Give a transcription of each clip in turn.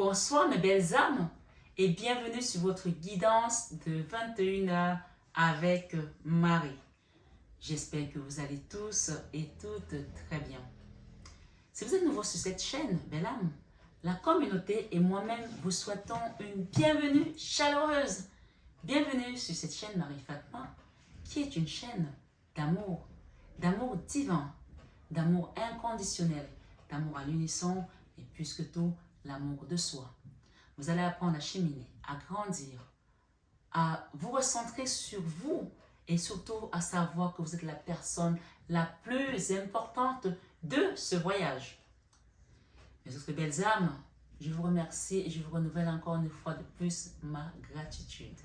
Bonsoir mes belles âmes et bienvenue sur votre guidance de 21h avec Marie. J'espère que vous allez tous et toutes très bien. Si vous êtes nouveau sur cette chaîne, belle âme, la communauté et moi-même vous souhaitons une bienvenue chaleureuse. Bienvenue sur cette chaîne Marie Fatma, qui est une chaîne d'amour divin, d'amour inconditionnel, d'amour à l'unisson et plus que tout, l'amour de soi. Vous allez apprendre à cheminer, à grandir, à vous recentrer sur vous et surtout à savoir que vous êtes la personne la plus importante de ce voyage. Mes autres belles âmes, je vous remercie et je vous renouvelle encore une fois de plus ma gratitude.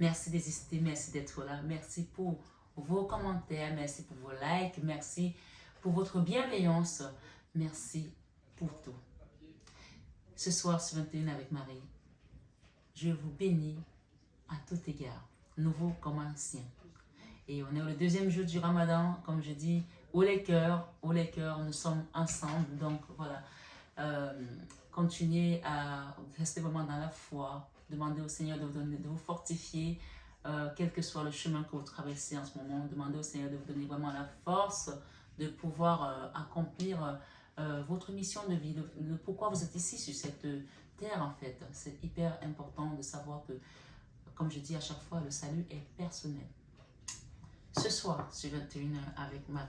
Merci d'exister, merci d'être là, merci pour vos commentaires, merci pour vos likes, merci pour votre bienveillance, merci pour tout. Ce soir sur 21 avec Marie, je vous bénis à tout égard, nouveau comme ancien. Et on est le deuxième jour du Ramadan, comme je dis, haut les cœurs, nous sommes ensemble. Donc voilà, continuez à rester vraiment dans la foi, demandez au Seigneur de vous fortifier, quel que soit le chemin que vous traversez en ce moment, demandez au Seigneur de vous donner vraiment la force de pouvoir accomplir votre mission de vie, le pourquoi vous êtes ici sur cette terre en fait. C'est hyper important de savoir que, comme je dis à chaque fois, le salut est personnel. Ce soir, sur 21h avec Marie.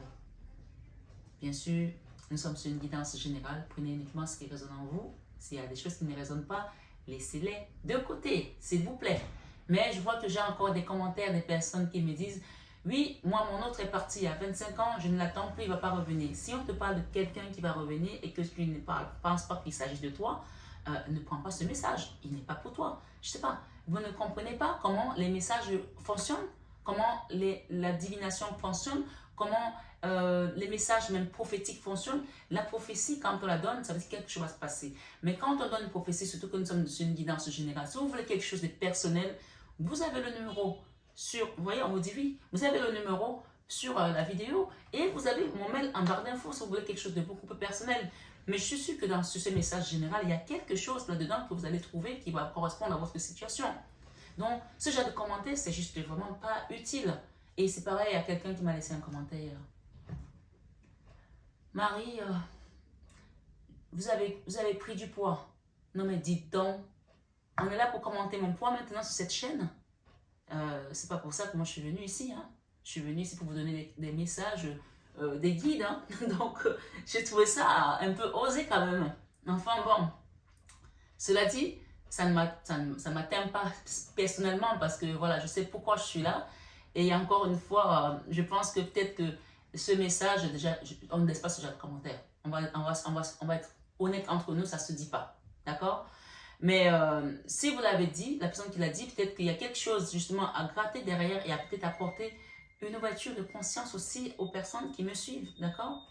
Bien sûr, nous sommes sur une guidance générale. Prenez uniquement ce qui résonne en vous. S'il y a des choses qui ne résonnent pas, laissez-les de côté, s'il vous plaît. Mais je vois que j'ai encore des commentaires des personnes qui me disent: oui, moi, mon autre est parti à 25 ans, je ne l'attends plus, il ne va pas revenir. Si on te parle de quelqu'un qui va revenir et que tu ne penses pas qu'il s'agit de toi, ne prends pas ce message. Il n'est pas pour toi. Je ne sais pas. Vous ne comprenez pas comment les messages fonctionnent, comment la divination fonctionne, comment les messages même prophétiques fonctionnent. La prophétie, quand on la donne, ça veut dire que quelque chose va se passer. Mais quand on donne une prophétie, surtout que nous sommes sur une guidance générale, si vous voulez quelque chose de personnel, vous avez le numéro sur, vous voyez, on vous dit oui, vous avez le numéro sur la vidéo et vous avez mon mail en barre d'infos si vous voulez quelque chose de beaucoup plus personnel. Mais je suis sûre que sur ce message général, il y a quelque chose là-dedans que vous allez trouver qui va correspondre à votre situation. Donc, ce genre de commentaire, c'est juste vraiment pas utile. Et c'est pareil, il y a quelqu'un qui m'a laissé un commentaire. Marie, vous avez pris du poids. Non mais dites donc, on est là pour commenter mon poids maintenant sur cette chaîne. C'est pas pour ça que moi je suis venue ici. Hein. Je suis venue ici pour vous donner des messages, des guides. Hein. Donc, j'ai trouvé ça un peu osé quand même. Enfin bon, cela dit, ça ne m'atteint pas personnellement parce que voilà, je sais pourquoi je suis là. Et encore une fois, je pense que peut-être que ce message, déjà, on ne laisse pas ce genre de commentaires. On va être honnête entre nous, ça ne se dit pas. D'accord? Mais si vous l'avez dit, la personne qui l'a dit, peut-être qu'il y a quelque chose justement à gratter derrière et à peut-être apporter une ouverture de conscience aussi aux personnes qui me suivent. D'accord?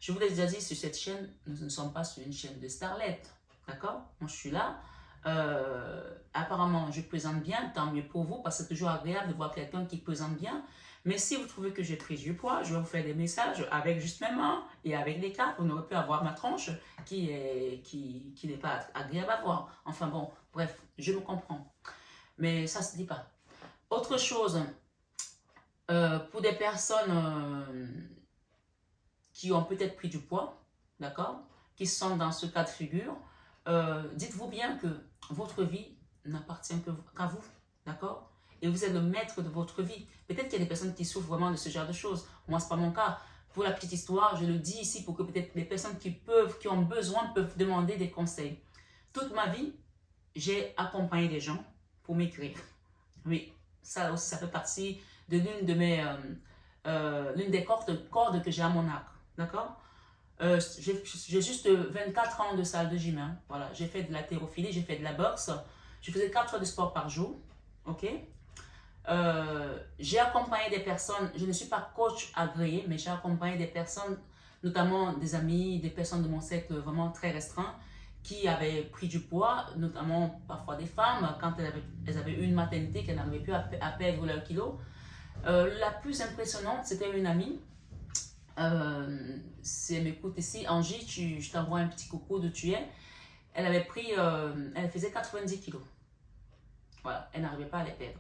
Je vous l'ai déjà dit, sur cette chaîne, nous ne sommes pas sur une chaîne de starlettes. D'accord? Moi, je suis là. Apparemment, je présente bien, tant mieux pour vous, parce que c'est toujours agréable de voir quelqu'un qui présente bien. Mais si vous trouvez que j'ai pris du poids, je vais vous faire des messages avec juste mes mains et avec des cartes. Vous n'aurez pu avoir ma tronche qui n'est pas agréable à voir. Enfin bon, bref, je me comprends. Mais ça ne se dit pas. Autre chose, pour des personnes qui ont peut-être pris du poids, d'accord, qui sont dans ce cas de figure, dites-vous bien que votre vie n'appartient qu'à vous, d'accord? Et vous êtes le maître de votre vie. Peut-être qu'il y a des personnes qui souffrent vraiment de ce genre de choses. Moi, ce n'est pas mon cas. Pour la petite histoire, je le dis ici pour que peut-être les personnes qui ont besoin peuvent demander des conseils. Toute ma vie, j'ai accompagné des gens pour m'écrire. Oui, ça aussi, ça fait partie de l'une des cordes que j'ai à mon arc, d'accord? J'ai juste 24 ans de salle de gym. Hein. Voilà, j'ai fait de l'haltérophilie, j'ai fait de la boxe. Je faisais 4 heures de sport par jour. Ok? J'ai accompagné des personnes, je ne suis pas coach agréé, mais j'ai accompagné des personnes, notamment des amis, des personnes de mon cercle vraiment très restreint, qui avaient pris du poids, notamment parfois des femmes, quand elles avaient eu une maternité, qu'elles n'arrivaient plus à perdre leurs kilos. La plus impressionnante, c'était une amie. Si elle m'écoute ici, Angie, je t'envoie un petit coucou d'où tu es. Elle avait pris, elle faisait 90 kilos. Voilà, elle n'arrivait pas à les perdre.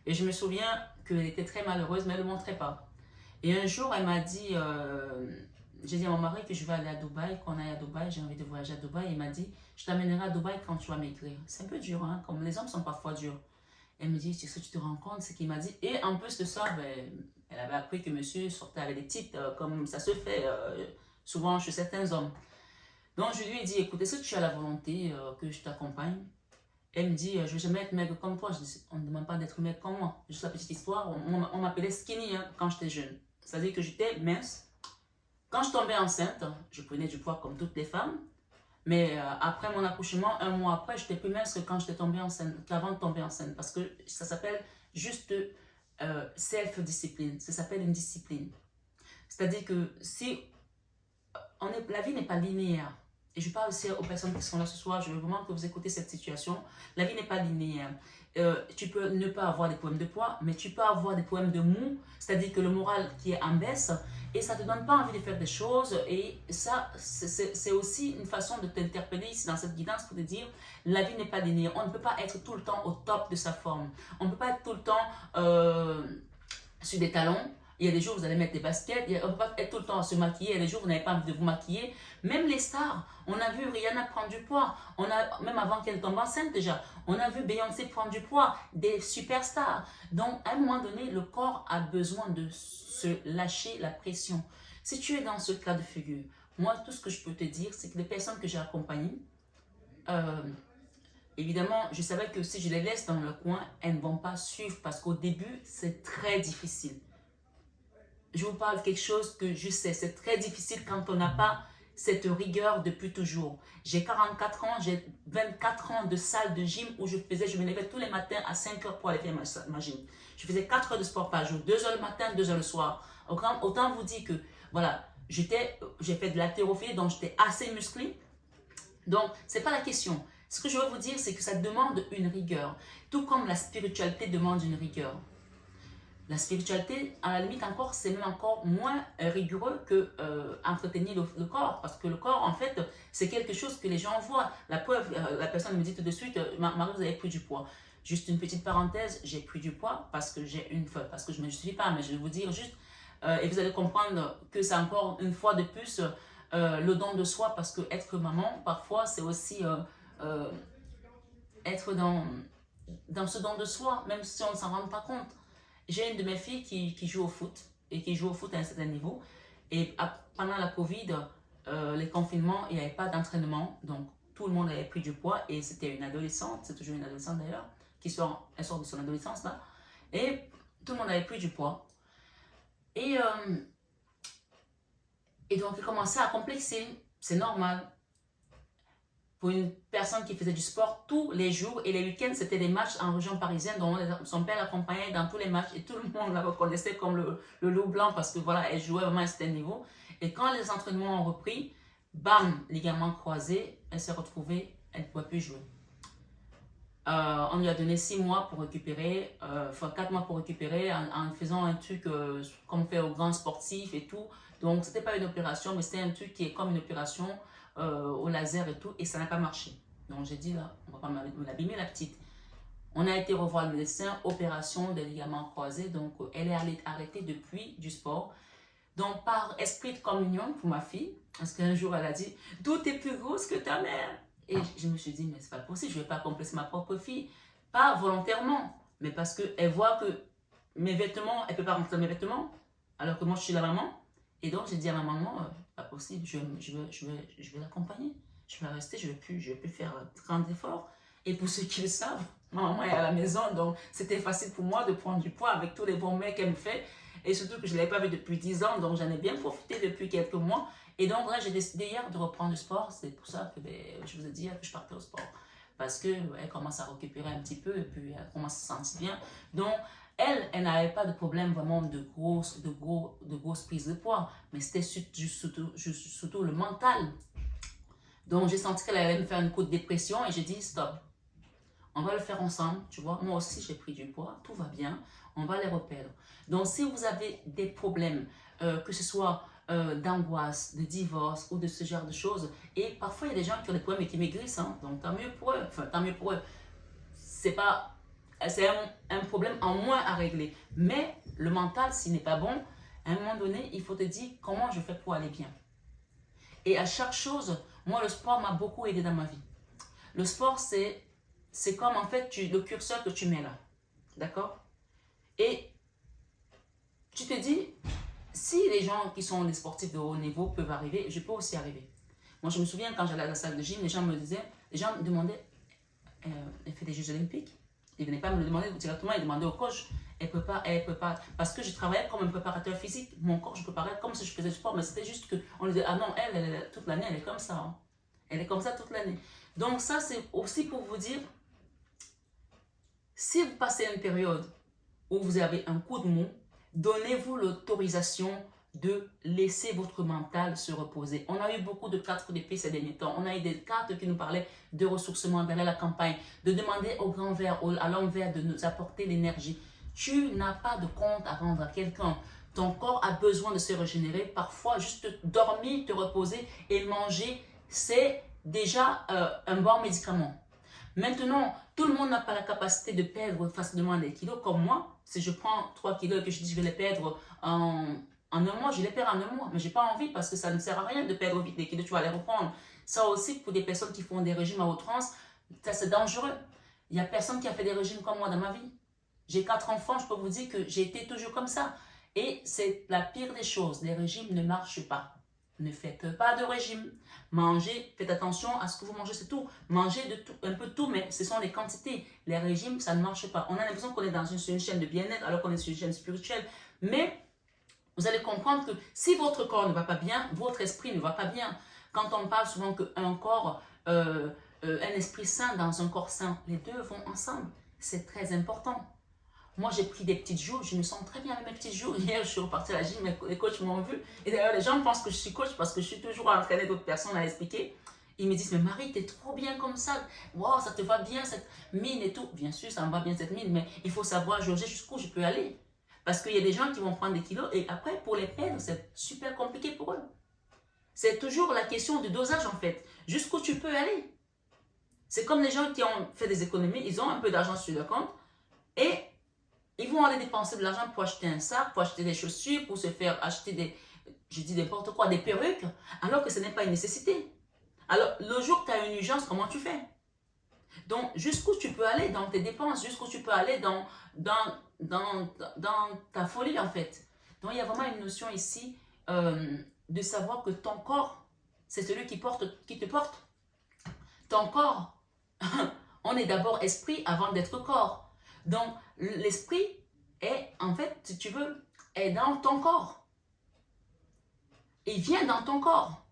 Et je me souviens qu'elle était très malheureuse, mais elle ne le montrait pas. Et un jour, elle m'a dit, j'ai dit à mon mari que je vais aller à Dubaï, qu'on aille à Dubaï, j'ai envie de voyager à Dubaï. Il m'a dit, je t'amènerai à Dubaï quand tu vas maigrir. C'est un peu dur, hein, comme les hommes sont parfois durs. Elle me dit, ce que tu te rends compte, c'est qu'il m'a dit. Et en plus de ça, ben, elle avait appris que monsieur sortait avec des titres, comme ça se fait souvent chez certains hommes. Donc je lui ai dit, écoute, est-ce que tu as la volonté que je t'accompagne? Elle me dit, je ne vais jamais être maigre comme toi. Je dis, on ne demande pas d'être maigre comme moi. Juste la petite histoire, on m'appelait skinny hein, quand j'étais jeune. C'est-à-dire que j'étais mince. Quand je tombais enceinte, je prenais du poids comme toutes les femmes. Mais après mon accouchement, un mois après, j'étais plus mince que quand j'étais tombée enceinte, qu'avant de tomber enceinte. Parce que ça s'appelle juste self-discipline. Ça s'appelle une discipline. C'est-à-dire que si la vie n'est pas linéaire, et je parle aussi aux personnes qui sont là ce soir, je veux vraiment que vous écoutez cette situation. La vie n'est pas linéaire. Tu peux ne pas avoir des problèmes de poids, mais tu peux avoir des problèmes de mou, c'est-à-dire que le moral qui est en baisse, et ça ne te donne pas envie de faire des choses. Et ça, c'est aussi une façon de t'interpeller ici dans cette guidance pour te dire, la vie n'est pas linéaire. On ne peut pas être tout le temps au top de sa forme. On ne peut pas être tout le temps sur des talons. Il y a des jours où vous allez mettre des baskets, on ne peut pas être tout le temps à se maquiller, il y a des jours où vous n'avez pas envie de vous maquiller. Même les stars, on a vu Rihanna prendre du poids, même avant qu'elle tombe enceinte déjà, on a vu Beyoncé prendre du poids, des superstars. Donc à un moment donné, le corps a besoin de se lâcher la pression. Si tu es dans ce cas de figure, moi tout ce que je peux te dire, c'est que les personnes que j'ai accompagnées, évidemment, je savais que si je les laisse dans le coin, elles ne vont pas suivre parce qu'au début, c'est très difficile. Je vous parle de quelque chose que je sais, c'est très difficile quand on n'a pas cette rigueur depuis toujours. J'ai 44 ans, j'ai 24 ans de salle de gym où je me levais tous les matins à 5 heures pour aller faire ma gym. Je faisais 4 heures de sport par jour, 2 heures le matin, 2 heures le soir. Autant vous dire que, voilà, j'ai fait de l'haltérophilie, donc j'étais assez musclé. Donc, ce n'est pas la question. Ce que je veux vous dire, c'est que ça demande une rigueur. Tout comme la spiritualité demande une rigueur. La spiritualité, à la limite encore, c'est même encore moins rigoureux que entretenir le corps. Parce que le corps, en fait, c'est quelque chose que les gens voient. La preuve, la personne me dit tout de suite, Marie, vous avez pris du poids. Juste une petite parenthèse, j'ai pris du poids parce que parce que je ne me justifie pas, mais je vais vous dire juste, et vous allez comprendre que c'est encore une fois de plus le don de soi, parce que être maman, parfois, c'est aussi être dans ce don de soi, même si on ne s'en rend pas compte. J'ai une de mes filles qui joue au foot, et qui joue au foot à un certain niveau. Et pendant la Covid, les confinements, il n'y avait pas d'entraînement. Donc, tout le monde avait pris du poids. Et c'était une adolescente, c'est toujours une adolescente d'ailleurs, elle sort de son adolescence là. Et tout le monde avait pris du poids. Et donc, elle commençait à complexer. C'est normal. Pour une personne qui faisait du sport tous les jours et les week-ends, c'était des matchs en région parisienne dont son père l'accompagnait dans tous les matchs et tout le monde la reconnaissait comme le loup blanc parce que voilà, elle jouait vraiment à un certain niveau. Et quand les entraînements ont repris, bam, ligament croisé, elle s'est retrouvée, elle ne pouvait plus jouer. On lui a donné 6 mois pour récupérer, 4 mois pour récupérer en faisant un truc comme on fait aux grands sportifs et tout. Donc, c'était pas une opération, mais c'était un truc qui est comme une opération au laser et tout, et ça n'a pas marché. Donc, j'ai dit là, on va pas m'abîmer la petite. On a été revoir le médecin, opération des ligaments croisés, donc elle est arrêtée depuis du sport. Donc, par esprit de communion pour ma fille, parce qu'un jour elle a dit, d'où t'es plus grosse que ta mère? Et je me suis dit, mais c'est pas possible, je vais pas complacer ma propre fille. Pas volontairement, mais parce qu'elle voit que mes vêtements, elle peut pas rentrer dans mes vêtements, alors que moi je suis la maman. Et donc j'ai dit à ma maman, pas possible, je vais l'accompagner. Je vais rester, je vais plus faire grand effort. Et pour ceux qui le savent, ma maman est à la maison, donc c'était facile pour moi de prendre du poids avec tous les bons mets qu'elle me fait. Et surtout que je ne l'avais pas vu depuis 10 ans, donc j'en ai bien profité depuis quelques mois. Et donc là, j'ai décidé hier de reprendre du sport. C'est pour ça que je vous ai dit que je partais au sport. Parce qu'elle commence à récupérer un petit peu et puis elle commence à se sentir bien. Donc, elle n'avait pas de problème vraiment de grosses prises de poids. Mais c'était surtout le mental. Donc, j'ai senti qu'elle allait me faire une coup de dépression et j'ai dit stop. On va le faire ensemble, tu vois. Moi aussi, j'ai pris du poids, tout va bien. On va les reperdre. Donc, si vous avez des problèmes, que ce soit d'angoisse, de divorce ou de ce genre de choses. Et parfois, il y a des gens qui ont des problèmes et qui maigrissent, hein, donc tant mieux pour eux. Enfin, tant mieux pour eux. C'est un problème en moins à régler. Mais le mental, s'il n'est pas bon, à un moment donné, il faut te dire comment je fais pour aller bien. Et à chaque chose, moi, le sport m'a beaucoup aidé dans ma vie. Le sport, c'est comme en fait le curseur que tu mets là. D'accord? Et tu te dis, si les gens qui sont des sportifs de haut niveau peuvent arriver, je peux aussi arriver. Moi, je me souviens quand j'allais à la salle de gym, les gens me demandaient, elle fait des Jeux Olympiques. Ils ne venaient pas me le demander directement, ils demandaient au coach. Elle peut pas. Parce que je travaillais comme un préparateur physique. Mon corps, je préparais comme si je faisais du sport, mais c'était juste que on disait, ah non, toute l'année, elle est comme ça. Hein. Elle est comme ça toute l'année. Donc ça, c'est aussi pour vous dire, si vous passez une période où vous avez un coup de mou, donnez-vous l'autorisation de laisser votre mental se reposer. On a eu beaucoup de cartes d'épée ces derniers temps. On a eu des cartes qui nous parlaient de ressourcement, d'aller à la campagne, de demander au grand verre, à l'homme vert de nous apporter l'énergie. Tu n'as pas de compte à rendre à quelqu'un. Ton corps a besoin de se régénérer. Parfois, juste dormir, te reposer et manger, c'est déjà un bon médicament. Maintenant, tout le monde n'a pas la capacité de perdre facilement des kilos comme moi. Si je prends 3 kilos et que je dis que je vais les perdre en un mois, je les perds en un mois. Mais je n'ai pas envie parce que ça ne sert à rien de perdre vite des kilos, tu vas les reprendre. Ça aussi, pour des personnes qui font des régimes à outrance, c'est dangereux. Il n'y a personne qui a fait des régimes comme moi dans ma vie. J'ai 4 enfants, je peux vous dire que j'ai été toujours comme ça. Et c'est la pire des choses. Les régimes ne marchent pas. Ne faites pas de régime. Mangez, faites attention à ce que vous mangez, c'est tout. Mangez de tout, un peu de tout, mais ce sont les quantités. Les régimes, ça ne marche pas. On a l'impression qu'on est dans une chaîne de bien-être alors qu'on est sur une chaîne spirituelle. Mais vous allez comprendre que si votre corps ne va pas bien, votre esprit ne va pas bien. Quand on parle souvent qu'un corps, un esprit sain dans un corps sain, les deux vont ensemble. C'est très important. Moi, j'ai pris des petites jours, je me sens très bien avec mes petits jours. Hier, je suis repartie à la gym, les coachs m'ont vu. Et d'ailleurs, les gens pensent que je suis coach parce que je suis toujours à entraîner d'autres personnes à expliquer. Ils me disent, mais Marie, t'es trop bien comme ça. Wow, ça te va bien cette mine et tout. Bien sûr, ça me va bien cette mine, mais il faut savoir jauger jusqu'où je peux aller. Parce qu'il y a des gens qui vont prendre des kilos et après, pour les perdre, c'est super compliqué pour eux. C'est toujours la question du dosage en fait. Jusqu'où tu peux aller. C'est comme les gens qui ont fait des économies, ils ont un peu d'argent sur leur compte et ils vont aller dépenser de l'argent pour acheter un sac, pour acheter des chaussures, pour se faire acheter des, je dis n'importe quoi, des perruques, alors que ce n'est pas une nécessité. Alors, le jour que tu as une urgence, comment tu fais? Donc, jusqu'où tu peux aller dans tes dépenses, jusqu'où tu peux aller dans ta folie, en fait. Donc, il y a vraiment une notion ici de savoir que ton corps, c'est celui qui te porte. Ton corps, on est d'abord esprit avant d'être corps. Donc, l'esprit est, en fait, si tu veux, est dans ton corps. Il vient dans ton corps.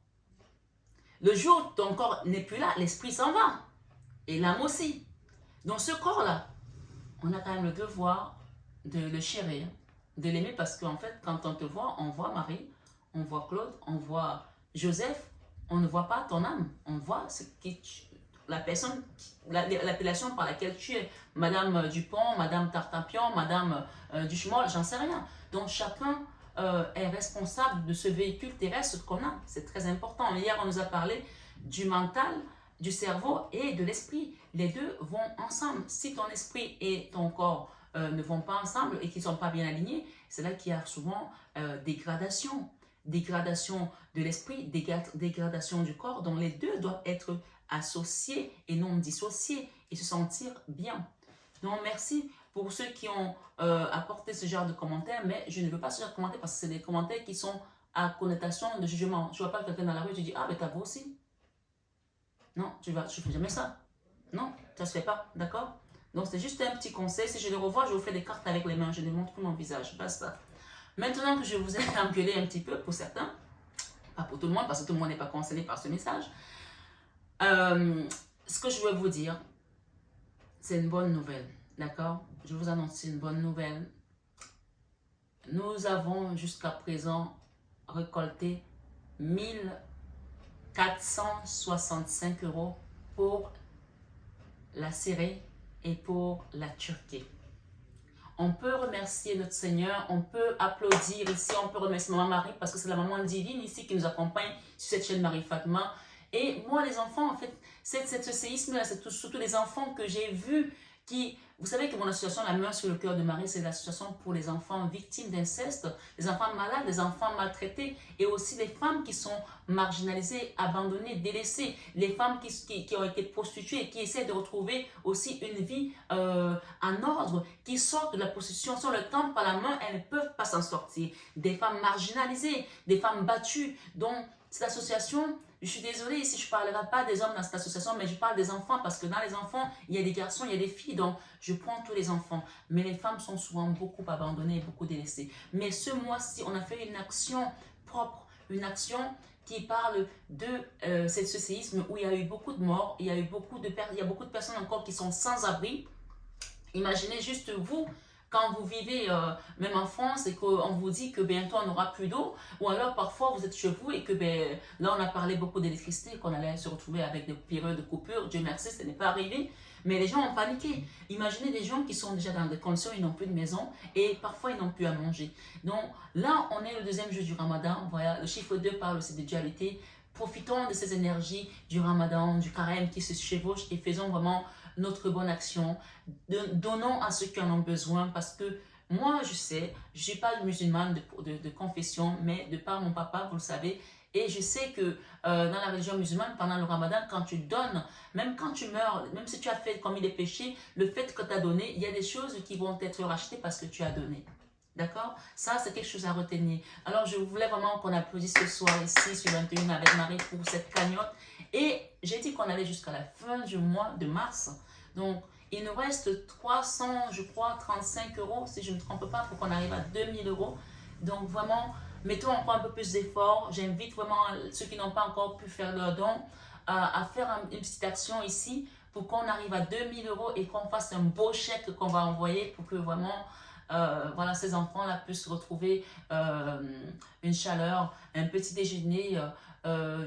Le jour où ton corps n'est plus là, l'esprit s'en va. Et l'âme aussi. Donc, ce corps-là, on a quand même le devoir de le chérir, de l'aimer parce qu'en fait, quand on te voit, on voit Marie, on voit Claude, on voit Joseph, on ne voit pas ton âme. On voit ce qui la personne, l'appellation par laquelle tu es, Madame Dupont, Madame Tartampion, Madame Duchemol, j'en sais rien. Donc chacun est responsable de ce véhicule terrestre qu'on a. C'est très important. Hier, on nous a parlé du mental, du cerveau et de l'esprit. Les deux vont ensemble. Si ton esprit et ton corps ne vont pas ensemble et qu'ils ne sont pas bien alignés, c'est là qu'il y a souvent dégradation. Dégradation de l'esprit, dégradation du corps. Donc les deux doivent être associés et non dissociés et se sentir bien. Donc merci pour ceux qui ont apporté ce genre de commentaires, mais je ne veux pas ce genre de commentaires parce que c'est des commentaires qui sont à connotation de jugement. Je ne vois pas quelqu'un dans la rue et tu dis, ah mais t'as beau aussi. Non, je ne fais jamais ça. Non, ça ne se fait pas, d'accord? Donc c'est juste un petit conseil. Si je le revois, je vous fais des cartes avec les mains, je ne montre plus mon visage, basta. Maintenant que je vous ai engueulé un petit peu pour certains, pas pour tout le monde parce que tout le monde n'est pas concerné par ce message, ce que je veux vous dire, c'est une bonne nouvelle, d'accord? Je vous annonce une bonne nouvelle. Nous avons jusqu'à présent récolté 1465 € pour la Syrie et pour la Turquie. On peut remercier notre Seigneur, on peut applaudir ici, on peut remercier Maman Marie parce que c'est la maman divine ici qui nous accompagne sur cette chaîne Marie Fatma. Et moi, les enfants, en fait, ce séisme-là, c'est surtout les enfants que j'ai vus qui... Vous savez que mon association, la main sur le cœur de Marie, c'est l'association pour les enfants victimes d'inceste, les enfants malades, les enfants maltraités et aussi les femmes qui sont marginalisées, abandonnées, délaissées, les femmes qui ont été prostituées et qui essaient de retrouver aussi une vie en ordre, qui sortent de la prostitution, sont le temps par la main, elles ne peuvent pas s'en sortir. Des femmes marginalisées, des femmes battues, dont cette association... Je suis désolée si je ne parlerai pas des hommes dans cette association, mais je parle des enfants parce que dans les enfants, il y a des garçons, il y a des filles, donc je prends tous les enfants. Mais les femmes sont souvent beaucoup abandonnées, beaucoup délaissées. Mais ce mois-ci, on a fait une action propre, une action qui parle de ce séisme où il y a eu beaucoup de morts, il y a beaucoup de personnes encore qui sont sans abri. Imaginez juste vous, quand vous vivez même en France et qu'on vous dit que bientôt on n'aura plus d'eau, ou alors parfois vous êtes chez vous et que là on a parlé beaucoup d'électricité, qu'on allait se retrouver avec des périodes de coupure. Dieu merci, ce n'est pas arrivé, mais les gens ont paniqué. Imaginez des gens qui sont déjà dans des conditions, ils n'ont plus de maison et parfois ils n'ont plus à manger. Donc là on est le deuxième jour du Ramadan, voilà, le chiffre 2 parle aussi de dualité. Profitons de ces énergies du Ramadan, du carême qui se chevauchent et faisons vraiment notre bonne action, donnons à ceux qui en ont besoin parce que moi je sais, je ne suis pas musulmane de confession, mais de par mon papa, vous le savez, et je sais que dans la religion musulmane, pendant le Ramadan, quand tu donnes, même quand tu meurs, même si tu as fait commis des péchés, le fait que tu as donné, il y a des choses qui vont être rachetées parce que tu as donné. D'accord? Ça, c'est quelque chose à retenir. Alors, je voulais vraiment qu'on applaudisse ce soir ici sur 21 avec Marie pour cette cagnotte. Et j'ai dit qu'on allait jusqu'à la fin du mois de mars. Donc, il nous reste 300, je crois, 35 euros, si je ne me trompe pas, pour qu'on arrive à 2000 euros. Donc, vraiment, mettons encore un peu plus d'efforts. J'invite vraiment ceux qui n'ont pas encore pu faire leur don à faire une petite action ici pour qu'on arrive à 2000 euros et qu'on fasse un beau chèque qu'on va envoyer pour que vraiment... voilà, ces enfants-là puissent retrouver une chaleur, un petit déjeuner,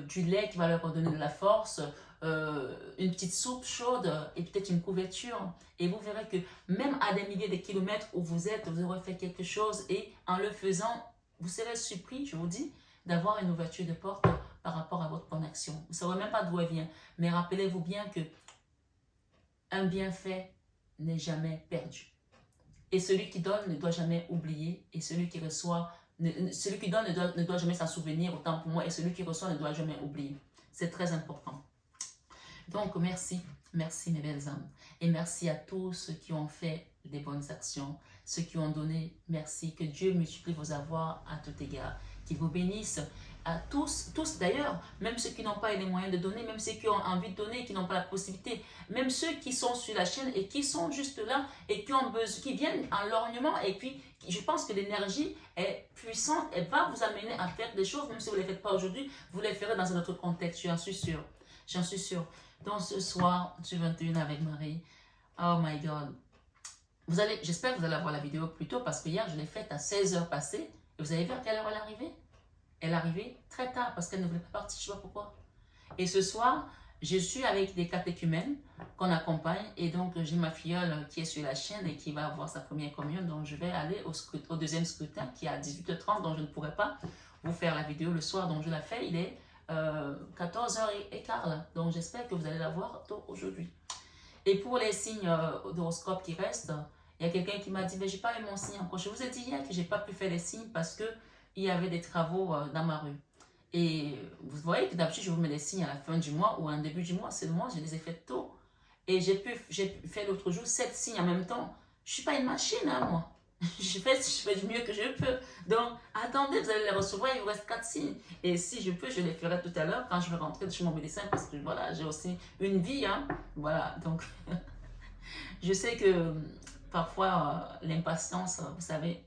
du lait qui va leur donner de la force, une petite soupe chaude et peut-être une couverture. Et vous verrez que même à des milliers de kilomètres où vous êtes, vous aurez fait quelque chose et en le faisant, vous serez surpris, je vous dis, d'avoir une ouverture de porte par rapport à votre bonne action. Vous ne saurez même pas d'où elle vient. Mais rappelez-vous bien que un bienfait n'est jamais perdu. Et celui qui donne ne doit jamais oublier. Et celui qui reçoit, celui qui donne ne doit jamais s'en souvenir, autant pour moi. Et celui qui reçoit ne doit jamais oublier. C'est très important. Donc, merci. Merci mes belles âmes. Et merci à tous ceux qui ont fait des bonnes actions. Ceux qui ont donné, merci. Que Dieu multiplie vos avoirs à tout égard. Qu'il vous bénisse. À tous d'ailleurs, même ceux qui n'ont pas eu les moyens de donner, même ceux qui ont envie de donner et qui n'ont pas la possibilité, même ceux qui sont sur la chaîne et qui sont juste là et qui ont besoin, qui viennent en lorgnement et puis je pense que l'énergie est puissante, elle va vous amener à faire des choses, même si vous ne les faites pas aujourd'hui, vous les ferez dans un autre contexte, j'en suis sûre, j'en suis sûre. Donc ce soir, tu 21 avec Marie, oh my God, j'espère que vous allez avoir la vidéo plus tôt parce que hier je l'ai faite à 16h passées et vous avez vu à quelle heure elle est arrivée? Elle est arrivée très tard parce qu'elle ne voulait pas partir, je ne sais pas pourquoi. Et ce soir, je suis avec des catéchumènes qu'on accompagne. Et donc, j'ai ma filleule qui est sur la chaîne et qui va avoir sa première communion. Donc, je vais aller au deuxième scrutin qui est à 18h30. Donc, je ne pourrai pas vous faire la vidéo le soir. Donc, je la fais. Il est 14h15 là. Donc, j'espère que vous allez la voir tôt aujourd'hui. Et pour les signes d'horoscope qui restent, il y a quelqu'un qui m'a dit, mais je n'ai pas eu mon signe encore. Je vous ai dit hier que je n'ai pas pu faire les signes parce que il y avait des travaux dans ma rue. Et vous voyez que d'habitude, je vous mets les signes à la fin du mois ou en début du mois. C'est le mois, je les ai fait tôt. Et j'ai fait l'autre jour 7 signes en même temps. Je ne suis pas une machine, hein, moi. je fais du mieux que je peux. Donc, attendez, vous allez les recevoir, il vous reste 4 signes. Et si je peux, je les ferai tout à l'heure quand je vais rentrer chez mon médecin parce que voilà, j'ai aussi une vie. Hein. Voilà, donc, je sais que parfois, l'impatience, vous savez,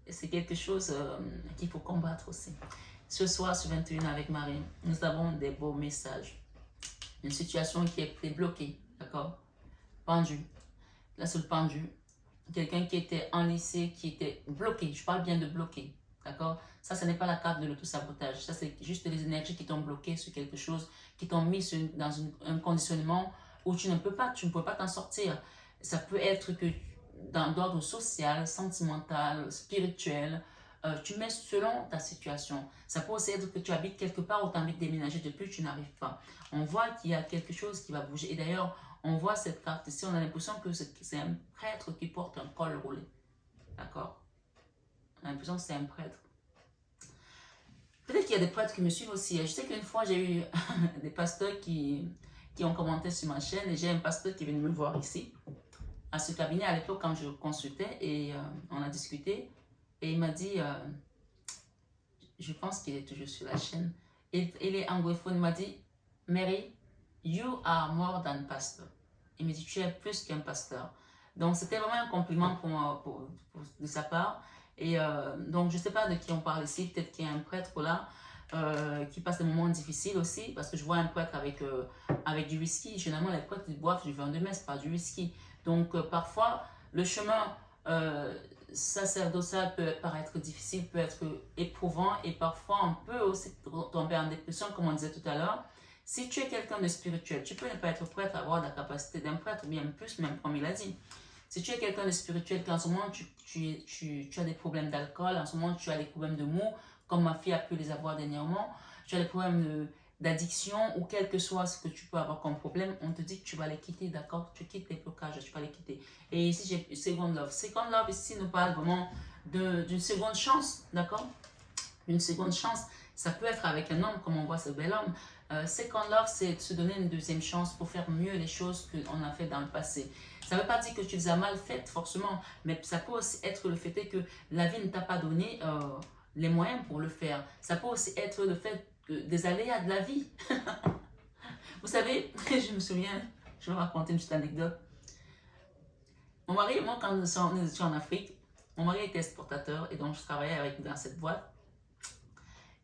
c'est quelque chose qu'il faut combattre aussi. Ce soir, sur 21 avec Marie, nous avons des beaux messages. Une situation qui est bloquée, d'accord? Pendu. Là, c'est le pendu. Quelqu'un qui était en lycée, qui était bloqué. Je parle bien de bloqué, d'accord? Ça, ce n'est pas la carte de l'autosabotage. Ça, c'est juste les énergies qui t'ont bloqué sur quelque chose, qui t'ont mis dans un conditionnement où tu ne peux pas t'en sortir. Ça peut être que d'ordre social, sentimental, spirituel. Tu mets selon ta situation. Ça peut aussi être que tu habites quelque part où tu as envie de déménager depuis, tu n'arrives pas. On voit qu'il y a quelque chose qui va bouger. Et d'ailleurs, on voit cette carte ici, on a l'impression que c'est un prêtre qui porte un col roulé. D'accord? On a l'impression que c'est un prêtre. Peut-être qu'il y a des prêtres qui me suivent aussi. Je sais qu'une fois, j'ai eu des pasteurs qui ont commenté sur ma chaîne et j'ai un pasteur qui est venu me voir ici, à ce cabinet à l'époque quand je consultais et on a discuté et il m'a dit, je pense qu'il est toujours sur la chaîne, il est anglophone, il m'a dit, Mary, you are more than pastor. Il me dit, tu es plus qu'un pasteur. Donc c'était vraiment un compliment de sa part. Et donc je ne sais pas de qui on parle ici, peut-être qu'il y a un prêtre là qui passe des moments difficiles aussi, parce que je vois un prêtre avec du whisky. Généralement les prêtres ils boivent du vin de messe, pas du whisky. Donc parfois le chemin sacerdotal peut paraître difficile, peut être éprouvant et parfois on peut aussi tomber en dépression comme on disait tout à l'heure. Si tu es quelqu'un de spirituel, tu peux ne pas être prêtre à avoir la capacité d'un prêtre, ou bien plus, même comme il a dit. Si tu es quelqu'un de spirituel, qu'en ce moment tu as des problèmes d'alcool, en ce moment tu as des problèmes de maux, comme ma fille a pu les avoir dernièrement, tu as des problèmes d'addiction ou quel que soit ce que tu peux avoir comme problème, on te dit que tu vas les quitter, d'accord? Tu quittes les blocages, tu vas les quitter. Et ici j'ai Second Love. Second Love ici nous parle vraiment d'une seconde chance, d'accord? Une seconde chance. Ça peut être avec un homme, comme on voit ce bel homme. Second Love, c'est de se donner une deuxième chance pour faire mieux les choses qu'on a fait dans le passé. Ça ne veut pas dire que tu les as mal faites, forcément, mais ça peut aussi être le fait que la vie ne t'a pas donné les moyens pour le faire. Ça peut aussi être le fait des aléas de la vie. Vous savez, je me souviens, je vais raconter une petite anecdote. Mon mari, moi, quand nous étions en Afrique, mon mari était exportateur et donc je travaillais dans cette boîte.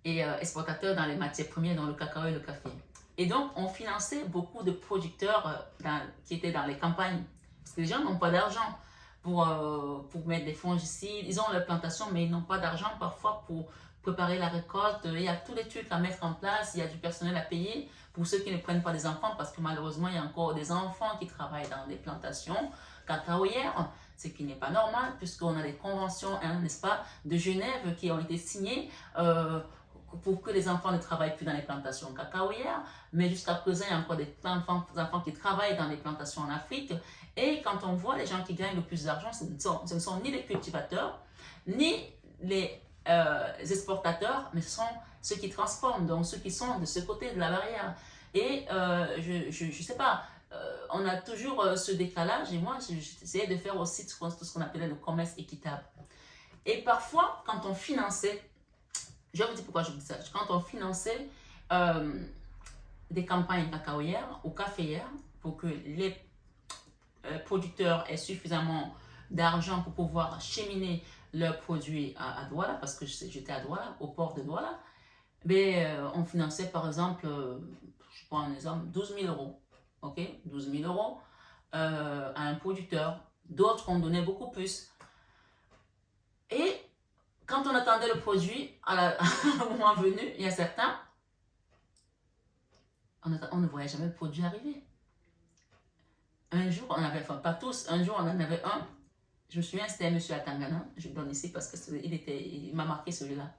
Et exportateur dans les matières premières, dans le cacao et le café. Et donc, on finançait beaucoup de producteurs qui étaient dans les campagnes. Parce que les gens n'ont pas d'argent pour mettre des fongicides. Ils ont leur plantation, mais ils n'ont pas d'argent parfois pour préparer la récolte. Il y a tous les trucs à mettre en place. Il y a du personnel à payer pour ceux qui ne prennent pas des enfants. Parce que malheureusement, il y a encore des enfants qui travaillent dans des plantations cacaoyères. Ce qui n'est pas normal, puisqu'on a des conventions, hein, n'est-ce pas, de Genève qui ont été signées pour que les enfants ne travaillent plus dans les plantations cacaoyères, mais jusqu'à présent, il y a encore des enfants qui travaillent dans les plantations en Afrique. Et quand on voit les gens qui gagnent le plus d'argent, ce ne sont ni les cultivateurs, ni les exportateurs, mais ce sont ceux qui transforment, donc ceux qui sont de ce côté de la barrière. Et je ne sais pas, on a toujours ce décalage, et moi, j'essayais de faire aussi tout ce qu'on appelait le commerce équitable. Et parfois, quand on finançait, je vais vous dire pourquoi je vous dis ça. Quand on finançait des campagnes cacaoyères ou caféières pour que les producteurs aient suffisamment d'argent pour pouvoir cheminer leurs produits à Douala, parce que j'étais à Douala, au port de Douala, mais on finançait par exemple, je prends un exemple, 12 000 euros. Ok, 12 000 euros à un producteur. D'autres on donnait beaucoup plus. Et quand on attendait le produit, au moment venu, il y a certains, on ne voyait jamais le produit arriver. Un jour, on avait, enfin pas tous, un jour on en avait un, je me souviens c'était un monsieur à Tangana, je le donne ici parce qu'il m'a marqué celui-là.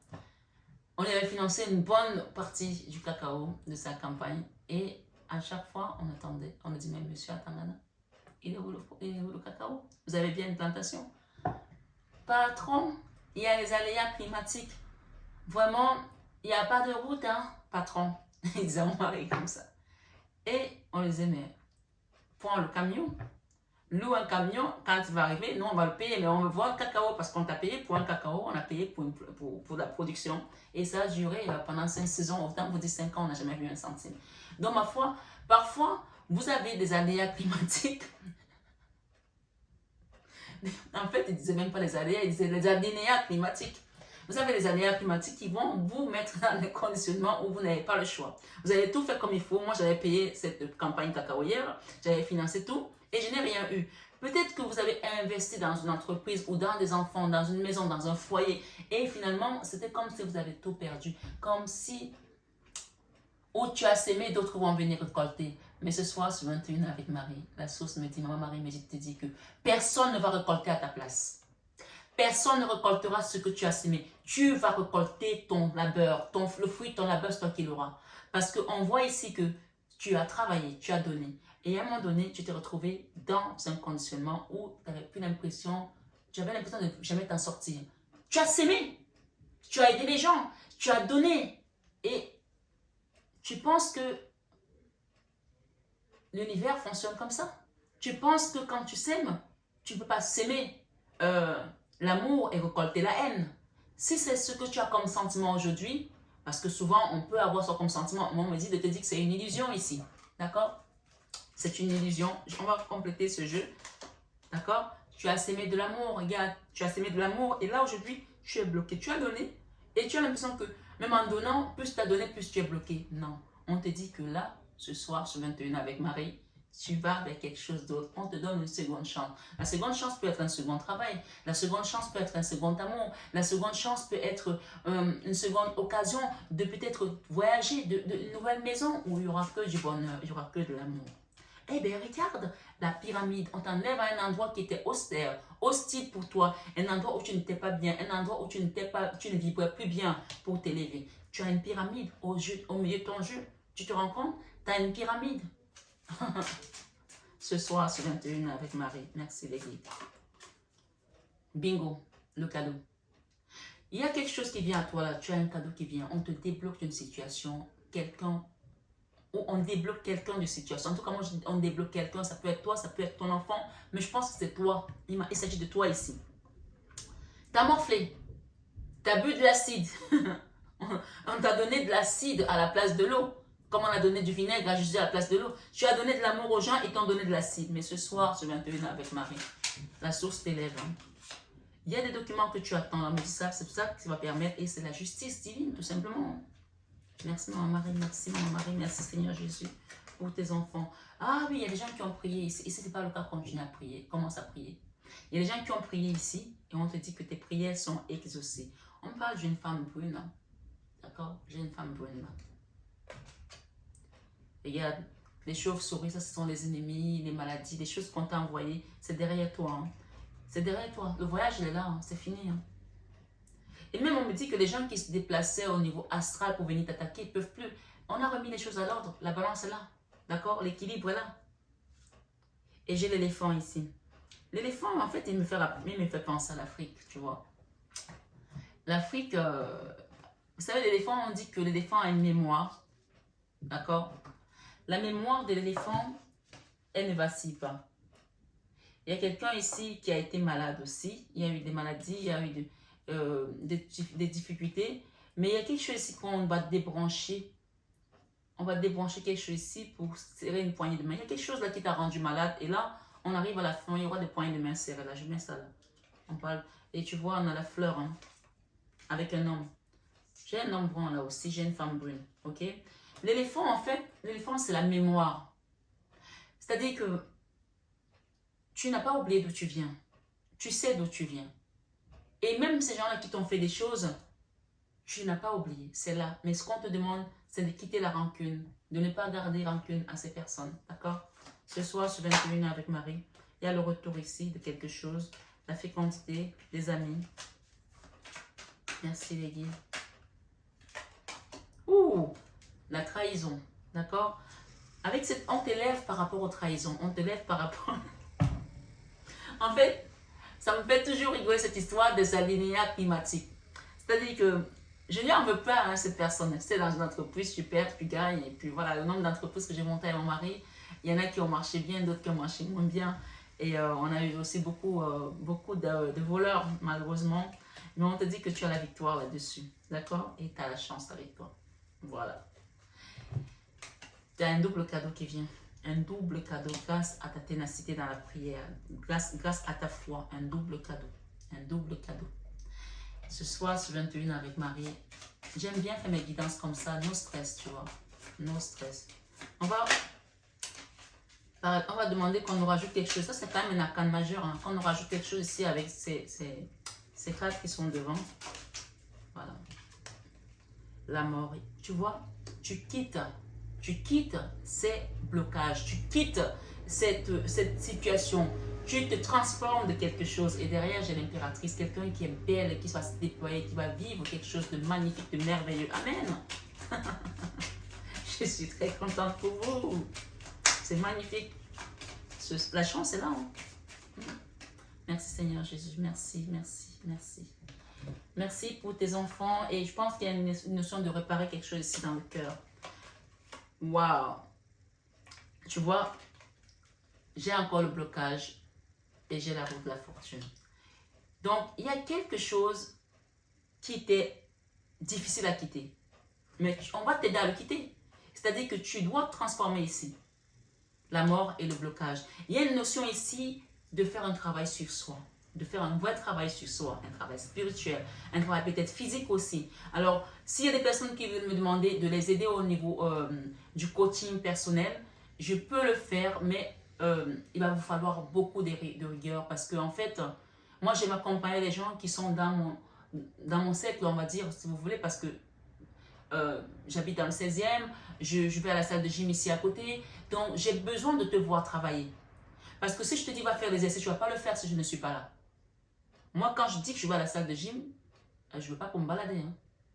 On lui avait financé une bonne partie du cacao de sa campagne et à chaque fois on attendait, on a dit mais monsieur à Tangana, il est où le cacao? Vous avez bien une plantation? Patron, il y a les aléas climatiques. Vraiment, il n'y a pas de route, hein, patron. Ils disaient à mon mari comme ça. Et on lui disait, mais prends le camion, loue un camion, quand il va arriver, nous on va le payer, mais on veut voir le cacao parce qu'on t'a payé pour un cacao, on a payé pour la production. Et ça a duré pendant 5 saisons, autant vous dire 5 ans, on n'a jamais vu un centime. Donc ma foi, parfois, vous avez des aléas climatiques. En fait, ils ne disaient même pas les aléas, ils disaient les aléas climatiques. Vous avez les aléas climatiques qui vont vous mettre dans des conditionnements où vous n'avez pas le choix. Vous avez tout fait comme il faut. Moi, j'avais payé cette campagne cacaoyère, j'avais financé tout et je n'ai rien eu. Peut-être que vous avez investi dans une entreprise ou dans des enfants, dans une maison, dans un foyer et finalement, c'était comme si vous avez tout perdu. Comme si où tu as sémé, d'autres vont venir récolter. Mais ce soir, sur 21 avec Marie, la source me dit, Maman Marie me te dit que personne ne va récolter à ta place. Personne ne récoltera ce que tu as semé. Tu vas récolter ton labeur, le fruit de ton labeur, c'est toi qui l'auras. Parce qu'on voit ici que tu as travaillé, tu as donné. Et à un moment donné, tu t'es retrouvé dans un conditionnement où tu n'avais plus l'impression, tu avais l'impression de jamais t'en sortir. Tu as semé, tu as aidé les gens, tu as donné. Et tu penses que l'univers fonctionne comme ça. Tu penses que quand tu sèmes, tu ne peux pas s'aimer l'amour et récolter la haine. Si c'est ce que tu as comme sentiment aujourd'hui, parce que souvent on peut avoir ça comme sentiment, moi on me dit de te dire que c'est une illusion ici. D'accord? C'est une illusion. On va compléter ce jeu. D'accord? Tu as sémé de l'amour, regarde, tu as sémé de l'amour et là aujourd'hui tu es bloqué. Tu as donné et tu as l'impression que même en donnant, plus tu as donné, plus tu es bloqué. Non. On te dit que là, ce soir, sur 21 avec Marie, tu vas vers quelque chose d'autre. On te donne une seconde chance. La seconde chance peut être un second travail. La seconde chance peut être un second amour. La seconde chance peut être une seconde occasion de peut-être voyager, de nouvelle maison où il n'y aura que du bonheur, il n'y aura que de l'amour. Eh bien, regarde la pyramide. On t'enlève à un endroit qui était austère, hostile pour toi, un endroit où tu n'étais pas bien, un endroit où tu ne vibrais plus bien pour t'élever. Tu as une pyramide au milieu de ton jeu. Tu te rends compte? Tu as une pyramide. Ce soir, sur 21 avec Marie. Merci les guides. Bingo, le cadeau. Il y a quelque chose qui vient à toi là. Tu as un cadeau qui vient. On te débloque d'une situation. Quelqu'un où on débloque quelqu'un de situation. En tout cas, moi, on débloque quelqu'un. Ça peut être toi, ça peut être ton enfant. Mais je pense que c'est toi. Il s'agit de toi ici. Tu as morflé. Tu as bu de l'acide. On t'a donné de l'acide à la place de l'eau. Comme on a donné du vinaigre à Jésus à la place de l'eau. Tu as donné de l'amour aux gens et t'ont donné de l'acide. Mais ce soir, ce 21 avec Marie, la source t'élève. Hein. Il y a des documents que tu attends. Là, mais c'est pour ça que ça va permettre. Et c'est la justice divine, tout simplement. Merci Maman Marie, merci Maman Marie, merci Seigneur Jésus pour tes enfants. Ah oui, il y a des gens qui ont prié ici. Et si ce n'est pas le cas, continue à prier. Commence à prier. Il y a des gens qui ont prié ici et on te dit que tes prières sont exaucées. On parle d'une femme brune. Hein. D'accord? J'ai une femme brune là. Regarde, les chauves-souris, ça ce sont les ennemis, les maladies, les choses qu'on t'a envoyées. C'est derrière toi. Hein. C'est derrière toi. Le voyage, il est là. Hein. C'est fini. Hein. Et même on me dit que les gens qui se déplaçaient au niveau astral pour venir t'attaquer ne peuvent plus. On a remis les choses à l'ordre. La balance est là. D'accord? L'équilibre est là. Et j'ai l'éléphant ici. L'éléphant, en fait, il me fait penser à l'Afrique, tu vois. L'Afrique, vous savez, l'éléphant, on dit que l'éléphant a une mémoire. D'accord? La mémoire de l'éléphant, elle ne vacille pas. Il y a quelqu'un ici qui a été malade aussi. Il y a eu des maladies, il y a eu des difficultés. Mais il y a quelque chose ici qu'on va débrancher. On va débrancher quelque chose ici pour serrer une poignée de main. Il y a quelque chose là qui t'a rendu malade. Et là, on arrive à la fin, il y aura des poignées de main serrées. Là, je mets ça là. On parle. Et tu vois, on a la fleur hein, avec un homme. J'ai un homme brun là aussi, j'ai une femme brune. Ok? L'éléphant, en fait, l'éléphant, c'est la mémoire. C'est-à-dire que tu n'as pas oublié d'où tu viens. Tu sais d'où tu viens. Et même ces gens-là qui t'ont fait des choses, tu n'as pas oublié. C'est là. Mais ce qu'on te demande, c'est de quitter la rancune. De ne pas garder rancune à ces personnes. D'accord? Ce soir, sur 21 avec Marie, il y a le retour ici de quelque chose. La fécondité, des amis. Merci les guides. Ouh! La trahison. D'accord? Avec cette, on t'élève par rapport aux trahisons. On t'élève par rapport... En fait, ça me fait toujours rigoler cette histoire des alinéas climatiques. C'est-à-dire que je n'y en veux pas à cette personne. C'est dans une entreprise, tu perds, tu gagnes. Et puis voilà, le nombre d'entreprises que j'ai montées avec mon mari, il y en a qui ont marché bien, d'autres qui ont marché moins bien. Et on a eu aussi beaucoup de voleurs, malheureusement. Mais on te dit que tu as la victoire là-dessus. D'accord? Et tu as la chance avec toi. Voilà. Tu as un double cadeau qui vient. Un double cadeau grâce à ta ténacité dans la prière. Grâce à ta foi. Un double cadeau. Un double cadeau. Ce soir, sur 21 avec Marie, j'aime bien faire mes guidances comme ça. No stress, tu vois. No stress. On va demander qu'on nous rajoute quelque chose. Ça, c'est quand même un arcane majeur. Hein. Qu'on nous rajoute quelque chose ici avec ces cartes qui sont devant. Voilà. La mort. Tu vois, tu quittes tu quittes ces blocages, tu quittes cette situation, tu te transformes de quelque chose. Et derrière, j'ai l'impératrice, quelqu'un qui est belle, qui va se déployer, qui va vivre quelque chose de magnifique, de merveilleux. Amen. Je suis très contente pour vous. C'est magnifique. La chance est là. Hein? Merci Seigneur Jésus. Merci, merci, merci. Merci pour tes enfants. Et je pense qu'il y a une notion de réparer quelque chose ici dans le cœur. Waouh. Tu vois, j'ai encore le blocage et j'ai la route de la fortune. Donc, il y a quelque chose qui était difficile à quitter. Mais on va t'aider à le quitter. C'est-à-dire que tu dois te transformer ici. La mort et le blocage. Il y a une notion ici de faire un travail sur soi. De faire un vrai travail sur soi. Un travail spirituel. Un travail peut-être physique aussi. Alors, s'il y a des personnes qui veulent me demander de les aider au niveau du coaching personnel, je peux le faire, mais il va vous falloir beaucoup de rigueur. Parce que en fait, moi, j'aime accompagner les gens qui sont dans mon cercle, on va dire, si vous voulez, parce que j'habite dans le 16e, je vais à la salle de gym ici à côté, donc j'ai besoin de te voir travailler. Parce que si je te dis va faire des essais, tu ne vas pas le faire si je ne suis pas là. Moi, quand je dis que je vais à la salle de gym, je ne veux pas qu'on me balade. Hein.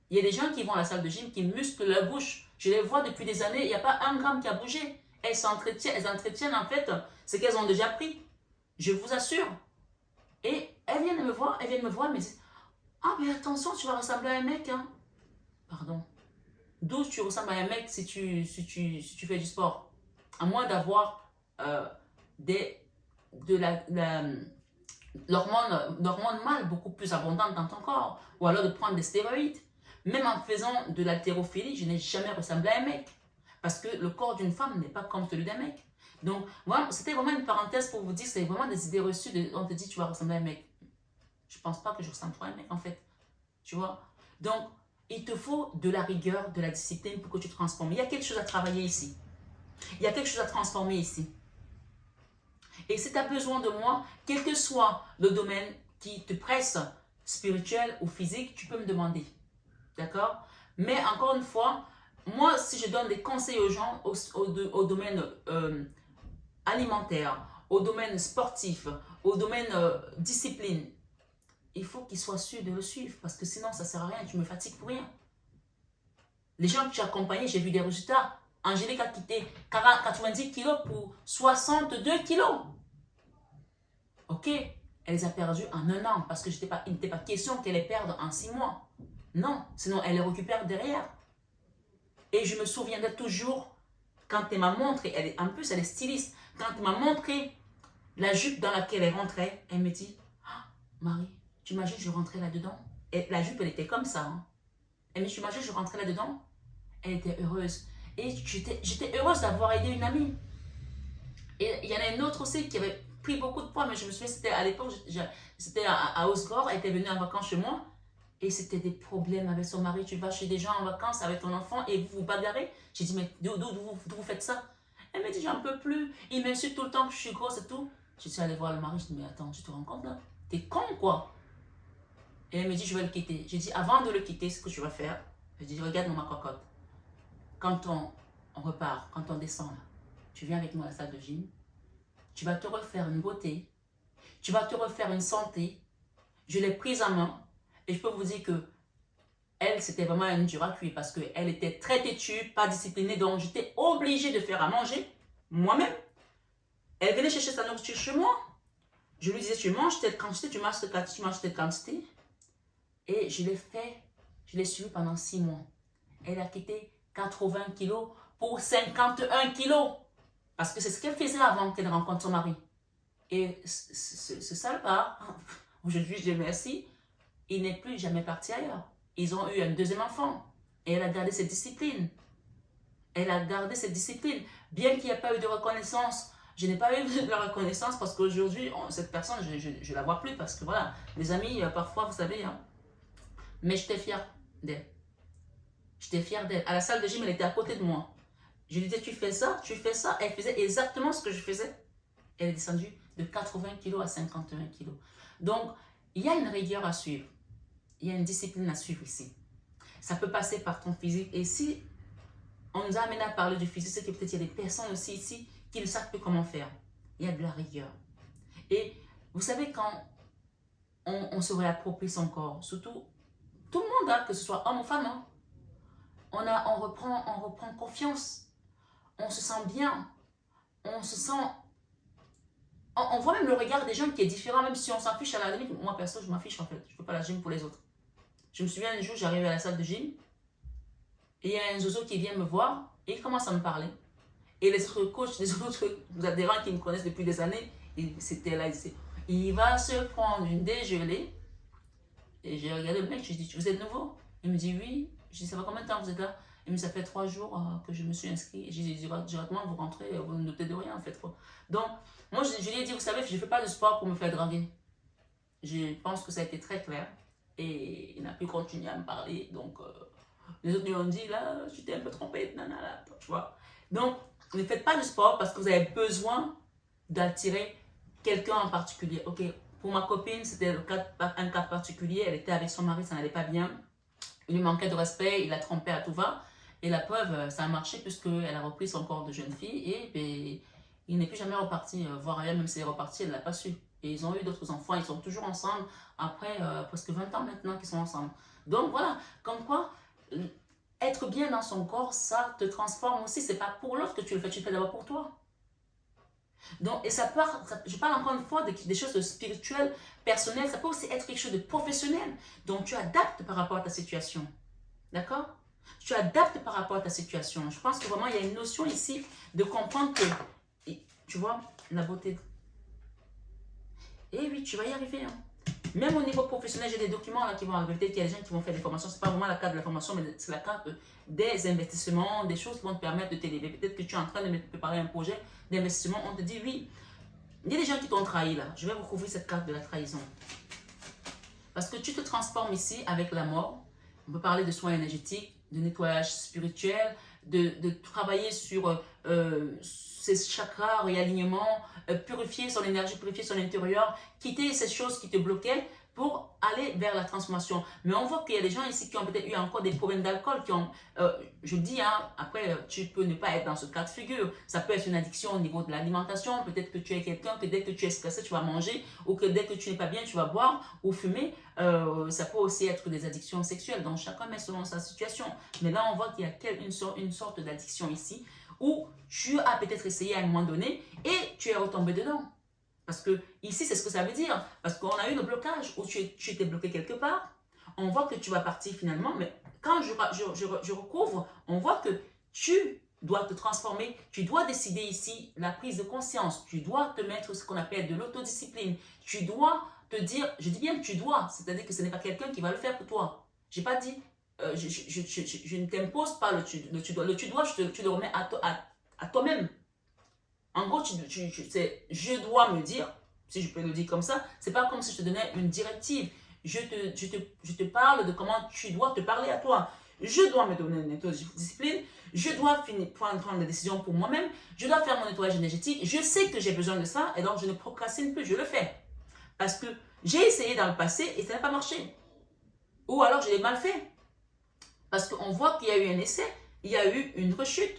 Il y a des gens qui vont à la salle de gym, qui musclent leur bouche. Je les vois depuis des années, il n'y a pas un gramme qui a bougé. Elles entretiennent en fait ce qu'elles ont déjà pris. Je vous assure. Et elles viennent me voir, elles me disent « Ah, mais attention, tu vas ressembler à un mec. Hein. » Pardon. D'où tu ressembles à un mec si tu fais du sport? À moins d'avoir l'hormone mâle beaucoup plus abondante dans ton corps. Ou alors de prendre des stéroïdes. Même en faisant de l'haltérophilie, je n'ai jamais ressemblé à un mec. Parce que le corps d'une femme n'est pas comme celui d'un mec. Donc, voilà, c'était vraiment une parenthèse pour vous dire, c'est vraiment des idées reçues. On te dit, tu vas ressembler à un mec. Je ne pense pas que je ressemble trop à un mec, en fait. Tu vois? Donc, il te faut de la rigueur, de la discipline pour que tu te transformes. Il y a quelque chose à travailler ici. Il y a quelque chose à transformer ici. Et si tu as besoin de moi, quel que soit le domaine qui te presse, spirituel ou physique, tu peux me demander. D'accord? Mais encore une fois, moi, si je donne des conseils aux gens au domaine alimentaire, au domaine sportif, au domaine discipline, il faut qu'ils soient sûrs de le suivre parce que sinon, ça ne sert à rien. Tu me fatigues pour rien. Les gens que j'ai accompagnés, j'ai vu des résultats. Angélique a quitté 90 kilos pour 62 kilos. Ok, elle les a perdus en 1 an parce que il n'était pas question qu'elle les perde en 6 mois. Non, sinon elle les récupère derrière. Et je me souviendrai toujours quand elle m'a montré, en plus elle est styliste, quand elle m'a montré la jupe dans laquelle elle rentrait, elle me dit ah, Marie, tu imagines je rentrais là-dedans? Et la jupe elle était comme ça. Hein. Elle me dit, tu imagines je rentrais là-dedans? Elle était heureuse. Et j'étais heureuse d'avoir aidé une amie. Et il y en a une autre aussi qui avait pris beaucoup de poids, mais je me souviens, c'était à l'époque, c'était à Osgore, elle était venue en vacances chez moi, et c'était des problèmes avec son mari. Tu vas chez des gens en vacances avec ton enfant et vous vous bagarrez. J'ai dit, mais d'où vous faites ça? Elle me dit, j'en peux plus. Il m'insulte tout le temps que je suis grosse et tout. Je suis allée voir le mari, je dis, mais attends, tu te rends compte là? T'es con quoi? Et elle me dit, je vais le quitter. J'ai dit, avant de le quitter, ce que tu vas faire, je dis, regarde ma cocotte. Quand on repart, quand on descend là, tu viens avec moi à la salle de gym, tu vas te refaire une beauté, tu vas te refaire une santé. Je l'ai prise en main et je peux vous dire que elle, c'était vraiment une dure à cuire parce qu'elle était très têtue, pas disciplinée, donc j'étais obligée de faire à manger moi-même. Elle venait chercher sa nourriture chez moi. Je lui disais, tu manges telle quantité, tu manges telle quantité. Et je l'ai suivie pendant 6 mois. Elle a quitté 80 kilos pour 51 kilos. Parce que c'est ce qu'elle faisait avant qu'elle rencontre son mari. Et ce salopard, aujourd'hui je dis merci, il n'est plus jamais parti ailleurs. Ils ont eu un deuxième enfant. Et elle a gardé cette discipline. Elle a gardé cette discipline. Bien qu'il n'y ait pas eu de reconnaissance, je n'ai pas eu de la reconnaissance parce qu'aujourd'hui, cette personne, je ne la vois plus parce que voilà, les amis, parfois, vous savez, hein, mais j'étais fière d'elle. J'étais fière d'elle. À la salle de gym, elle était à côté de moi. Je lui disais, tu fais ça, tu fais ça. Elle faisait exactement ce que je faisais. Elle est descendue de 80 kg à 51 kg. Donc, il y a une rigueur à suivre. Il y a une discipline à suivre ici. Ça peut passer par ton physique. Et si On nous a amené à parler du physique, c'est que peut-être il y a des personnes aussi ici qui ne savent plus comment faire. Il y a de la rigueur. Et vous savez, quand on se réapproprie son corps, surtout tout le monde, hein, que ce soit homme ou femme, hein, on reprend confiance, on se sent bien, on se sent... On voit même le regard des gens qui est différent, même si on s'en fiche à la limite. Moi, perso, je m'en fiche en fait. Je ne fais pas la gym pour les autres. Je me souviens un jour, j'arrive à la salle de gym, et il y a un zozo qui vient me voir, et il commence à me parler. Et les autres coachs, les autres adhérents qui me connaissent depuis des années, c'était là, il va se prendre une dégelée. Et j'ai regardé le mec, je lui ai dit, vous êtes nouveau? Il me dit oui. Je lui ai dit, ça fait combien de temps vous êtes là? Il me dit, ça fait 3 jours que je me suis inscrit. Et j'ai dit, directement, vous rentrez, vous ne notez de rien en fait. Quoi. Donc, moi, je lui ai dit, vous savez, je ne fais pas de sport pour me faire draguer. Je pense que ça a été très clair. Et il n'a pu continuer à me parler. Donc, les autres lui ont dit, là, tu t'es un peu trompé, nanana, tu vois. Donc, ne faites pas de sport parce que vous avez besoin d'attirer quelqu'un en particulier. Ok, pour ma copine, c'était un cas particulier. Elle était avec son mari, ça n'allait pas bien. Il lui manquait de respect, il la trompait à tout va. Et la preuve, ça a marché puisqu'elle a repris son corps de jeune fille et ben, il n'est plus jamais reparti voir ailleurs, même s'il est reparti, elle ne l'a pas su. Et ils ont eu d'autres enfants, ils sont toujours ensemble après presque 20 ans maintenant qu'ils sont ensemble. Donc voilà, comme quoi, être bien dans son corps, ça te transforme aussi. C'est pas pour l'autre que tu le fais d'abord pour toi. Donc, et je parle encore une fois des choses de spirituelles, personnelles, ça peut aussi être quelque chose de professionnel. Donc, tu adaptes par rapport à ta situation. D'accord? Tu adaptes par rapport à ta situation. Je pense que vraiment, il y a une notion ici de comprendre que, tu vois, la beauté. Eh oui, tu vas y arriver. Hein. Même au niveau professionnel, j'ai des documents là qui vont arriver. Peut-être qu'il y a des gens qui vont faire des formations. Ce n'est pas vraiment la carte de la formation, mais c'est la carte des investissements, des choses qui vont te permettre de t'élever. Peut-être que tu es en train de préparer un projet d'investissement. On te dit oui. Il y a des gens qui t'ont trahi là. Je vais vous couvrir cette carte de la trahison. Parce que tu te transformes ici avec la mort. On peut parler de soins énergétiques, de nettoyage spirituel, de travailler sur ses chakras, réalignement, purifier son énergie, purifier son intérieur, quitter ces choses qui te bloquaient pour aller vers la transformation. Mais on voit qu'il y a des gens ici qui ont peut-être eu encore des problèmes d'alcool, qui ont, je dis, hein, après, tu peux ne pas être dans ce cas de figure. Ça peut être une addiction au niveau de l'alimentation. Peut-être que tu es quelqu'un que dès que tu es stressé, tu vas manger, ou que dès que tu n'es pas bien, tu vas boire ou fumer. Ça peut aussi être des addictions sexuelles. Donc, chacun met selon sa situation. Mais là, on voit qu'il y a une sorte d'addiction ici, où tu as peut-être essayé à un moment donné et tu es retombé dedans. Parce que ici, c'est ce que ça veut dire. Parce qu'on a eu le blocage où tu étais bloqué quelque part. On voit que tu vas partir finalement. Mais quand je recouvre, on voit que tu dois te transformer. Tu dois décider ici la prise de conscience. Tu dois te mettre ce qu'on appelle de l'autodiscipline. Tu dois te dire, je dis bien tu dois, c'est-à-dire que ce n'est pas quelqu'un qui va le faire pour toi. Je n'ai pas dit, je ne t'impose pas le tu dois. Le tu dois, tu le remets à toi-même. En gros, je dois me dire, si je peux le dire comme ça, c'est pas comme si je te donnais une directive. Je te parle de comment tu dois te parler à toi. Je dois me donner une discipline. Je dois prendre des décisions pour moi-même. Je dois faire mon nettoyage énergétique. Je sais que j'ai besoin de ça et donc je ne procrastine plus, je le fais. Parce que j'ai essayé dans le passé et ça n'a pas marché. Ou alors je l'ai mal fait. Parce qu'on voit qu'il y a eu un essai, il y a eu une rechute.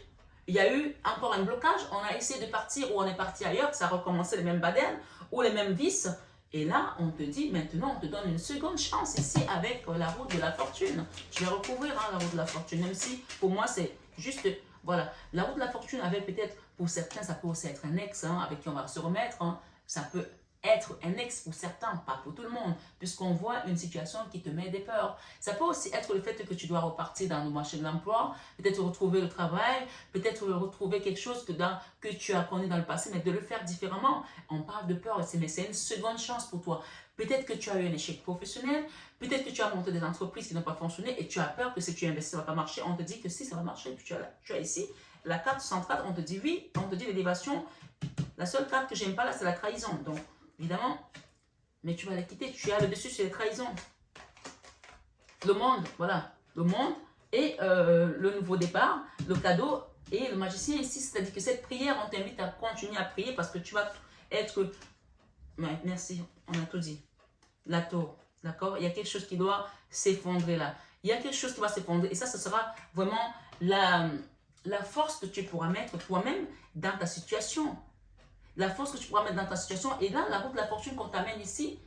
Il y a eu encore un blocage, on a essayé de partir ou on est parti ailleurs, ça a recommencé les mêmes badènes ou les mêmes vices. Et là, on te dit, maintenant, on te donne une seconde chance ici avec la route de la fortune. Je vais recouvrir la route de la fortune, même si pour moi, c'est juste, voilà. La route de la fortune avec peut-être, pour certains, ça peut aussi être un ex avec qui on va se remettre. Ça peut être un ex pour certains, pas pour tout le monde, puisqu'on voit une situation qui te met des peurs. Ça peut aussi être le fait que tu dois repartir dans le marché de l'emploi, peut-être retrouver le travail, peut-être retrouver quelque chose que tu as connu dans le passé, mais de le faire différemment. On parle de peur, mais c'est une seconde chance pour toi. Peut-être que tu as eu un échec professionnel, peut-être que tu as monté des entreprises qui n'ont pas fonctionné et tu as peur que si tu investis, ça ne va pas marcher. On te dit que si, ça va marcher. Puis tu as ici la carte centrale, on te dit oui, on te dit l'élévation. La seule carte que j'aime pas là, c'est la trahison. Donc, évidemment, mais tu vas la quitter. Tu as le dessus sur les trahisons. Le monde, voilà. Le monde et le nouveau départ, le cadeau et le magicien ici. C'est-à-dire que cette prière, on t'invite à continuer à prier parce que tu vas être... Ouais, merci, on a tout dit. La tour, d'accord? Il y a quelque chose qui doit s'effondrer là. Il y a quelque chose qui va s'effondrer et ça, ce sera vraiment la force que tu pourras mettre toi-même dans ta situation. La force que tu pourras mettre dans ta situation. Et là, la route de la fortune qu'on t'amène ici,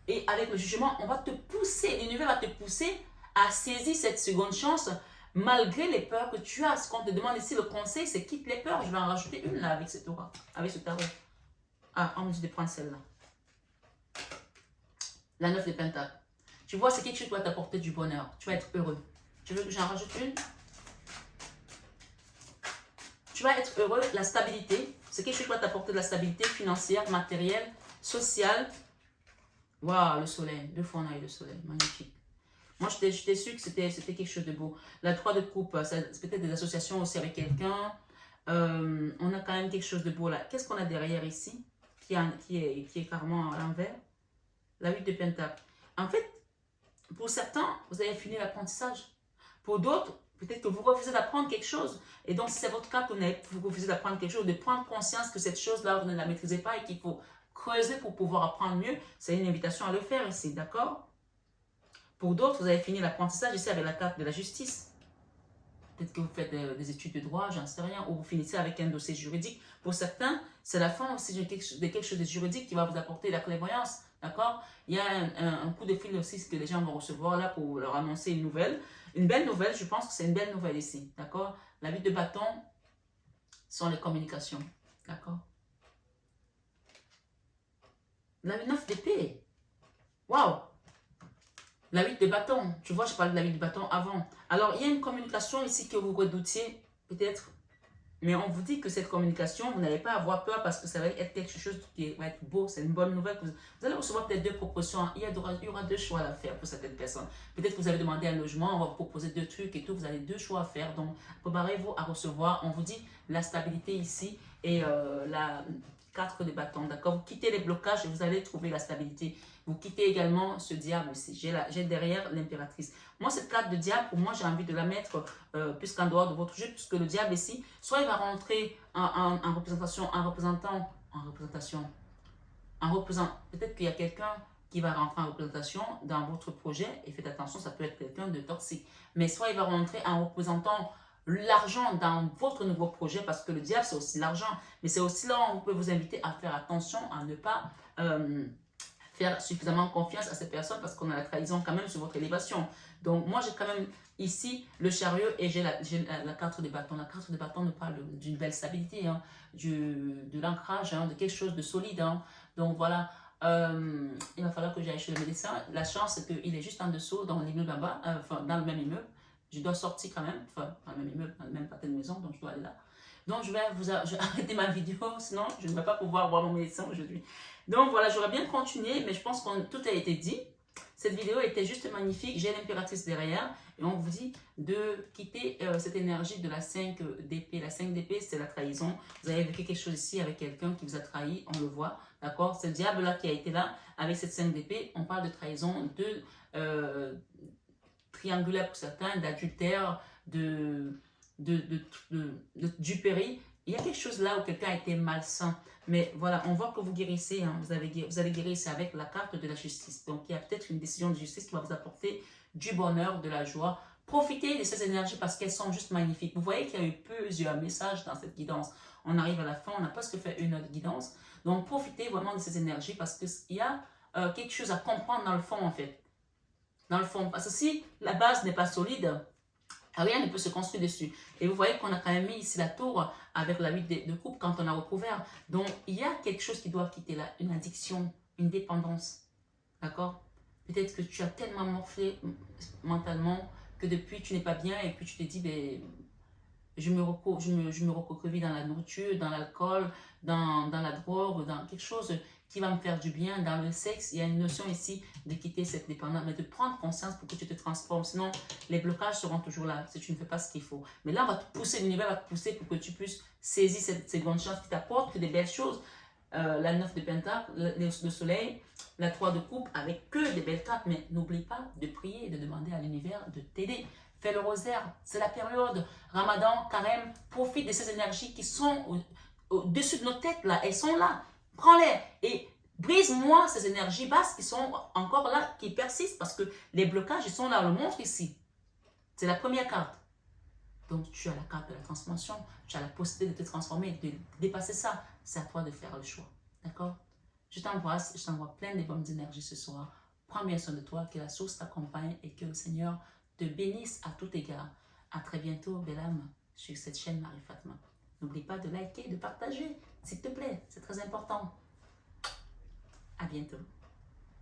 et avec le jugement, on va te pousser, l'univers va te pousser à saisir cette seconde chance malgré les peurs que tu as. Ce qu'on te demande ici, le conseil, c'est quitte les peurs. Je vais en rajouter une là avec cette aura, avec ce tarot. Ah, on me dit de prendre celle-là. La 9 de Pentacles. Tu vois, c'est quelque chose qui va t'apporter du bonheur. Tu vas être heureux. Tu veux que j'en rajoute une? Tu vas être heureux. La stabilité. C'est quelque chose qui va t'apporter de la stabilité financière, matérielle, sociale. Waouh, le soleil. Deux fois on a eu le soleil. Magnifique. Moi, j'étais sûre que c'était quelque chose de beau. La 3 de coupe, c'est peut-être des associations aussi avec quelqu'un. On a quand même quelque chose de beau là. Qu'est-ce qu'on a derrière ici qui est carrément à l'envers? La 8 de Pentacle. En fait, pour certains, vous avez fini l'apprentissage. Pour d'autres, peut-être que vous refusez d'apprendre quelque chose. Et donc, si c'est votre cas, que vous refusez d'apprendre quelque chose, de prendre conscience que cette chose-là, vous ne la maîtrisez pas et qu'il faut creuser pour pouvoir apprendre mieux, c'est une invitation à le faire ici, d'accord? Pour d'autres, vous avez fini l'apprentissage ici avec la carte de la justice. Peut-être que vous faites des études de droit, j'en sais rien, ou vous finissez avec un dossier juridique. Pour certains, c'est la fin aussi de quelque chose de juridique qui va vous apporter la clairvoyance. D'accord? Il y a un coup de fil aussi que les gens vont recevoir là pour leur annoncer une nouvelle. Une belle nouvelle, je pense que c'est une belle nouvelle ici. D'accord? La 8 de bâton sont les communications. D'accord? La 9 d'épée. Waouh! La 8 de bâton. Tu vois, je parlais de la 8 de bâton avant. Alors, il y a une communication ici que vous redoutiez, peut-être. Mais on vous dit que cette communication, vous n'allez pas avoir peur parce que ça va être quelque chose qui va être beau. C'est une bonne nouvelle. Vous allez recevoir peut-être deux propositions. Il y aura deux choix à faire pour certaines personnes. Peut-être que vous avez demandé un logement, on va vous proposer deux trucs et tout. Vous avez deux choix à faire. Donc, préparez-vous à recevoir. On vous dit la stabilité ici et la 4 de bâton. D'accord? Vous quittez les blocages et vous allez trouver la stabilité. Vous quittez également ce diable ici. J'ai derrière l'impératrice. Moi, cette carte de diable, pour moi, j'ai envie de la mettre plus qu'en dehors de votre jeu, puisque le diable ici, soit il va rentrer en représentation, peut-être qu'il y a quelqu'un qui va rentrer en représentation dans votre projet, et faites attention, ça peut être quelqu'un de toxique. Mais soit il va rentrer en représentant l'argent dans votre nouveau projet, parce que le diable, c'est aussi l'argent. Mais c'est aussi là où on peut vous inviter à faire attention, à ne pas faire suffisamment confiance à ces personnes parce qu'on a la trahison quand même sur votre élévation. Donc moi j'ai quand même ici le chariot et j'ai la carte de bâton. La carte de bâton nous parle d'une belle stabilité, hein, de l'ancrage, hein, de quelque chose de solide. Hein. Donc voilà, il va falloir que j'aille chez le médecin. La chance c'est qu'il est juste en dessous dans l'immeuble là-bas, enfin dans le même immeuble. Je dois sortir quand même, enfin dans le même immeuble, dans le même pâté de maison, donc je dois aller là. Donc je vais arrêter ma vidéo, sinon je ne vais pas pouvoir voir mon médecin aujourd'hui. Donc voilà, j'aurais bien continué, mais je pense que tout a été dit. Cette vidéo était juste magnifique. J'ai l'impératrice derrière et on vous dit de quitter cette énergie de la 5 d'épée. La 5 d'épée, c'est la trahison. Vous avez vécu quelque chose ici avec quelqu'un qui vous a trahi, on le voit, d'accord? C'est le diable là qui a été là avec cette 5 d'épée. On parle de trahison, de triangulaire pour certains, d'adultère, de duperie. Il y a quelque chose là où quelqu'un a été malsain. Mais voilà, on voit que vous guérissez. Hein. Vous allez guérir, c'est avec la carte de la justice. Donc, il y a peut-être une décision de justice qui va vous apporter du bonheur, de la joie. Profitez de ces énergies parce qu'elles sont juste magnifiques. Vous voyez qu'il y a eu plusieurs messages dans cette guidance. On arrive à la fin, on a presque fait une heure de guidance. Donc, profitez vraiment de ces énergies parce qu'il y a quelque chose à comprendre dans le fond, en fait. Dans le fond. Parce que si la base n'est pas solide, rien ne peut se construire dessus. Et vous voyez qu'on a quand même mis ici la tour avec la 8 de coupe quand on a recouvert. Donc, il y a quelque chose qui doit quitter là. Une addiction, une dépendance. D'accord? Peut-être que tu as tellement morflé mentalement que depuis tu n'es pas bien et puis tu te dis, ben, je me recroqueville dans la nourriture, dans l'alcool, dans la drogue, dans quelque chose qui va me faire du bien, dans le sexe. Il y a une notion ici de quitter cette dépendance, mais de prendre conscience pour que tu te transformes. Sinon, les blocages seront toujours là si tu ne fais pas ce qu'il faut. Mais là, on va te pousser, l'univers va te pousser pour que tu puisses saisir cette seconde chance qui t'apporte que des belles choses. La 9 de Pentacle, le soleil, la 3 de coupe, avec que des belles cartes. Mais n'oublie pas de prier et de demander à l'univers de t'aider. Fais le rosaire, c'est la période. Ramadan, carême, profite de ces énergies qui sont au-dessus de nos têtes là. Elles sont là. Prends-les et brise-moi ces énergies basses qui sont encore là, qui persistent parce que les blocages, ils sont là. On le montre ici. C'est la première carte. Donc, tu as la carte de la transformation, tu as la possibilité de te transformer, de dépasser ça. C'est à toi de faire le choix. D'accord? Je t'embrasse, je t'envoie plein de bonnes énergies ce soir. Prends bien soin de toi, que la source t'accompagne et que le Seigneur te bénisse à tout égard. À très bientôt, belle âme, sur cette chaîne Marie Fatma. N'oublie pas de liker, de partager, s'il te plaît, c'est très important. À bientôt.